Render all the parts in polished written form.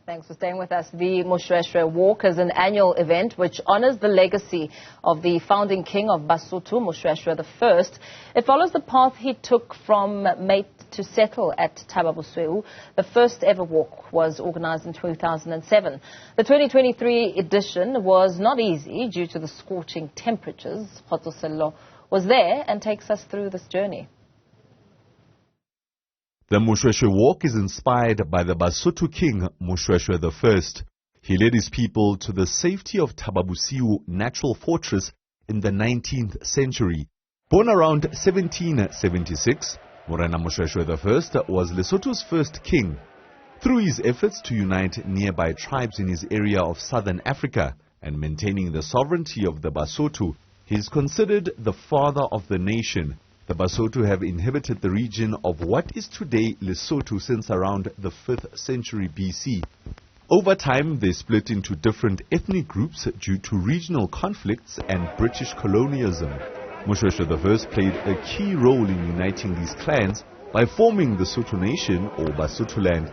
Thanks for staying with us. The Moshoeshoe Walk is an annual event which honors the legacy of the founding king of Basotho, Moshoeshoe I. It follows the path he took from mate to settle at Thaba Bosiu. The first ever walk was organized in 2007. The 2023 edition was not easy due to the scorching temperatures. Khotso Sello was there and takes us through this journey. The Moshoeshoe Walk is inspired by the Basotho king, Moshoeshoe I. He led his people to the safety of Thaba Bosiu natural fortress in the 19th century. Born around 1776, Morena Moshoeshoe I was Lesotho's first king. Through his efforts to unite nearby tribes in his area of southern Africa and maintaining the sovereignty of the Basotho, he is considered the father of the nation. The Basotho have inhabited the region of what is today Lesotho since around the 5th century BC. Over time, they split into different ethnic groups due to regional conflicts and British colonialism. Moshoeshoe I played a key role in uniting these clans by forming the Sotho Nation or Basotholand.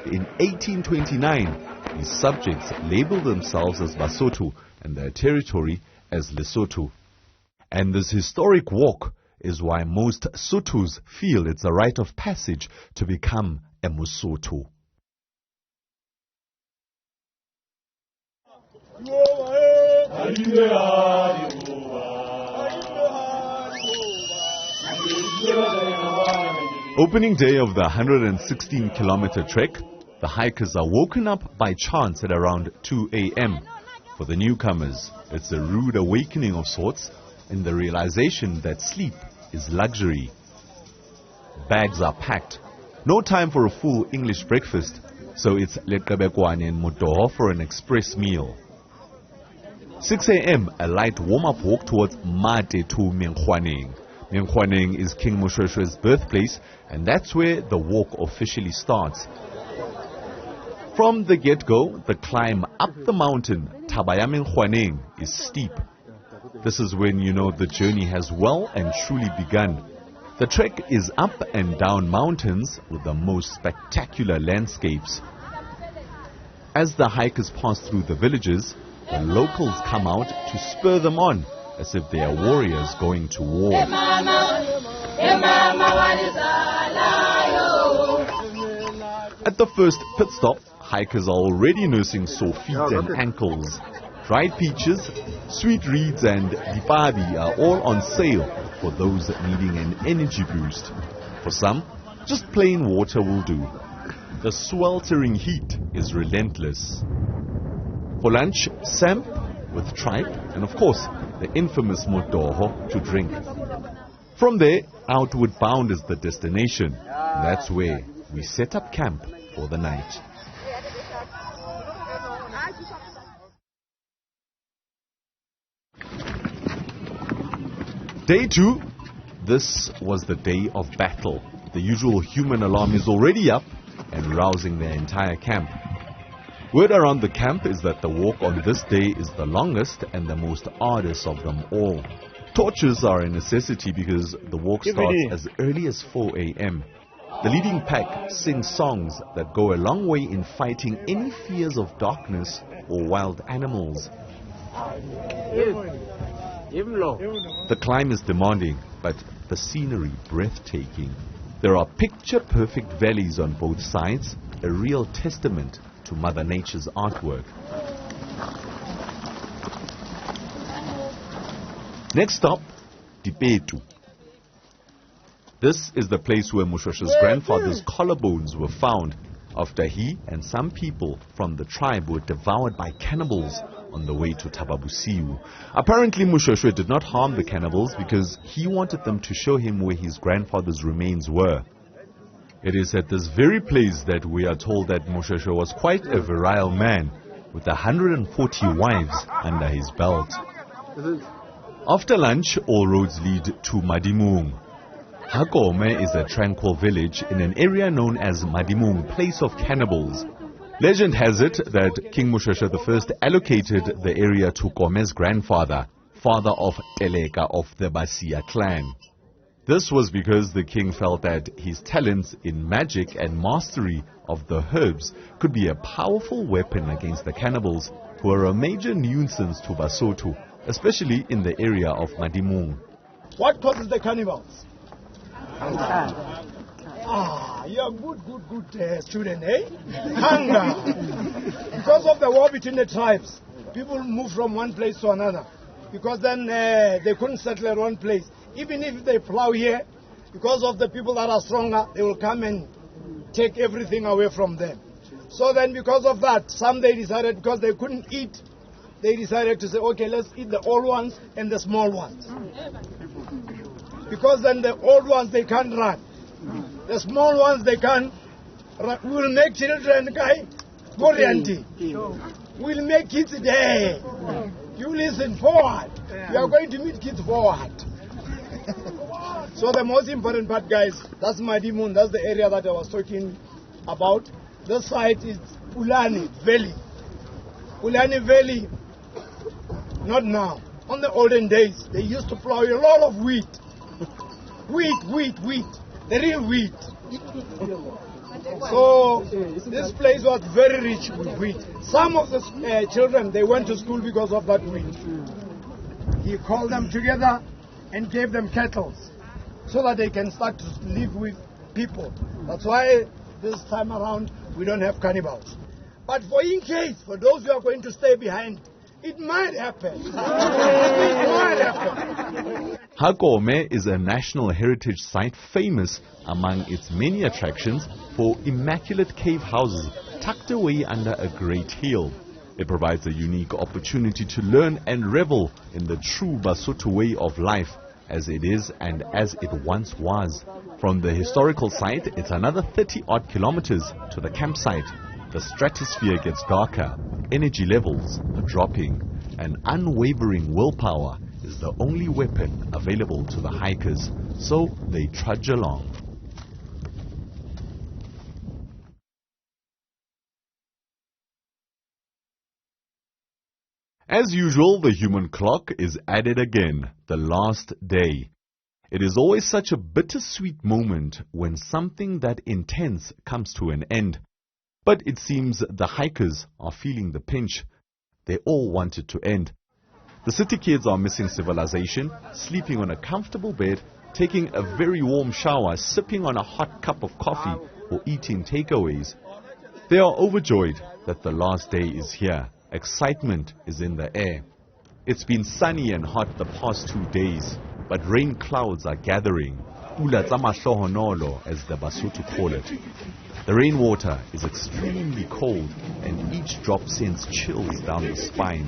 In 1829, his subjects labeled themselves as Basotho and their territory as Lesotho. And this historic walk is why most Sothos feel it's a rite of passage to become a Mosotho. Opening day of the 116-kilometer trek, the hikers are woken up by chants at around 2 a.m. For the newcomers, it's a rude awakening of sorts, in the realization that sleep is luxury. Bags are packed. No time for a full English breakfast, so it's leqebekwane and motoho for an express meal. 6 a.m. a light warm-up walk towards Mate to Menkgwaneng. Menkgwaneng is King Moshoeshoe's birthplace, and that's where the walk officially starts. From the get-go, the climb up the mountain, Thaba Menkgwaneng, is steep. This is when you know the journey has well and truly begun. The trek is up and down mountains with the most spectacular landscapes. As the hikers pass through the villages, the locals come out to spur them on as if they are warriors going to war. At the first pit stop, hikers are already nursing sore feet and ankles. Dried peaches, sweet reeds and dipabi are all on sale for those needing an energy boost. For some, just plain water will do. The sweltering heat is relentless. For lunch, samp with tripe and of course the infamous motoho to drink. From there, outward bound is the destination. That's where we set up camp for the night. Day 2, this was the day of battle. The usual human alarm is already up and rousing the entire camp. Word around the camp is that the walk on this day is the longest and the most arduous of them all. Torches are a necessity because the walk starts as early as 4 a.m. The leading pack sings songs that go a long way in fighting any fears of darkness or wild animals. The climb is demanding, but the scenery breathtaking. There are picture-perfect valleys on both sides, a real testament to Mother Nature's artwork. Next stop, Dipetu. This is the place where Moshoeshoe's grandfather's collarbones were found after he and some people from the tribe were devoured by cannibals on the way to Thaba Bosiu. Apparently Moshoeshoe did not harm the cannibals because he wanted them to show him where his grandfather's remains were. It is at this very place that we are told that Moshoeshoe was quite a virile man with 140 wives under his belt. After lunch, all roads lead to Madimung. Hakome is a tranquil village in an area known as Madimung, place of cannibals. Legend has it that King Moshoeshoe I allocated the area to Kome's grandfather, father of Teleka of the Basia clan. This was because the king felt that his talents in magic and mastery of the herbs could be a powerful weapon against the cannibals, who are a major nuisance to Basotho, especially in the area of Madimong. What causes the cannibals? You're good student, eh? Hunger. Because of the war between the tribes, people move from one place to another. Because then they couldn't settle at one place. Even if they plow here, because of the people that are stronger, they will come and take everything away from them. So then because of that, some they decided, because they couldn't eat, they decided to say, okay, let's eat the old ones and the small ones. Because then the old ones, they can't run. The small ones, they can run. We will make children, we'll make kids there. You listen, forward. You are going to meet kids forward. So the most important part, guys, that's Madimong. That's the area that I was talking about. This side is Ulani Valley. Ulani Valley, not now. On the olden days, they used to plow a lot of wheat. Wheat. The real wheat. So this place was very rich with wheat. Some of the children, they went to school because of that wheat. He called them together and gave them cattle so that they can start to live with people. That's why this time around we don't have cannibals. But for those who are going to stay behind, it might happen. It might happen. Hakome is a national heritage site famous among its many attractions for immaculate cave houses tucked away under a great hill. It provides a unique opportunity to learn and revel in the true Basotho way of life, as it is and as it once was. From the historical site, it's another 30-odd kilometers to the campsite. The stratosphere gets darker, energy levels are dropping, and unwavering willpower is the only weapon available to the hikers, so they trudge along. As usual, the human clock is at it again, the last day. It is always such a bittersweet moment when something that intense comes to an end. But it seems the hikers are feeling the pinch. They all want it to end. The city kids are missing civilization, sleeping on a comfortable bed, taking a very warm shower, sipping on a hot cup of coffee, or eating takeaways. They are overjoyed that the last day is here. Excitement is in the air. It's been sunny and hot the past 2 days, but rain clouds are gathering, ula tsa mahlohonolo as the Basotho call it. The rainwater is extremely cold and each drop sends chills down the spine.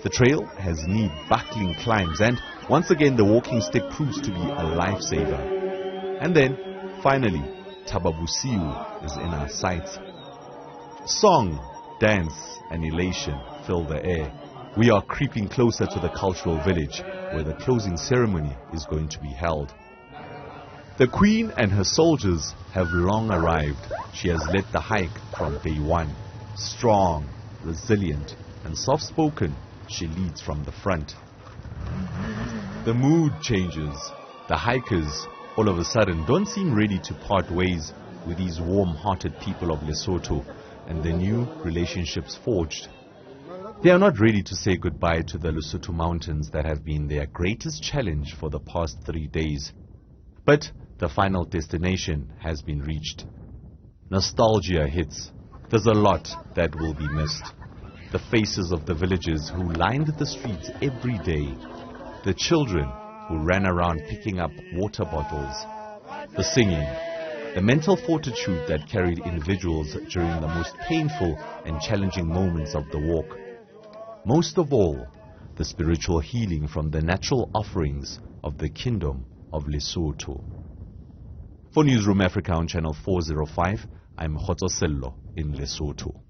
The trail has knee-buckling climbs and once again the walking stick proves to be a lifesaver. And then, finally, Thaba Bosiu is in our sights. Song, dance and elation fill the air. We are creeping closer to the cultural village where the closing ceremony is going to be held. The Queen and her soldiers have long arrived. She has led the hike from day one. Strong, resilient and soft-spoken, she leads from the front. The mood changes. The hikers all of a sudden don't seem ready to part ways with these warm-hearted people of Lesotho and the new relationships forged. They are not ready to say goodbye to the Lesotho mountains that have been their greatest challenge for the past 3 days. But the final destination has been reached. Nostalgia hits. There's a lot that will be missed. The faces of the villagers who lined the streets every day. The children who ran around picking up water bottles. The singing. The mental fortitude that carried individuals during the most painful and challenging moments of the walk. Most of all, the spiritual healing from the natural offerings of the kingdom of Lesotho. For Newzroom Afrika on channel 405, I'm Khotso Sello in Lesotho.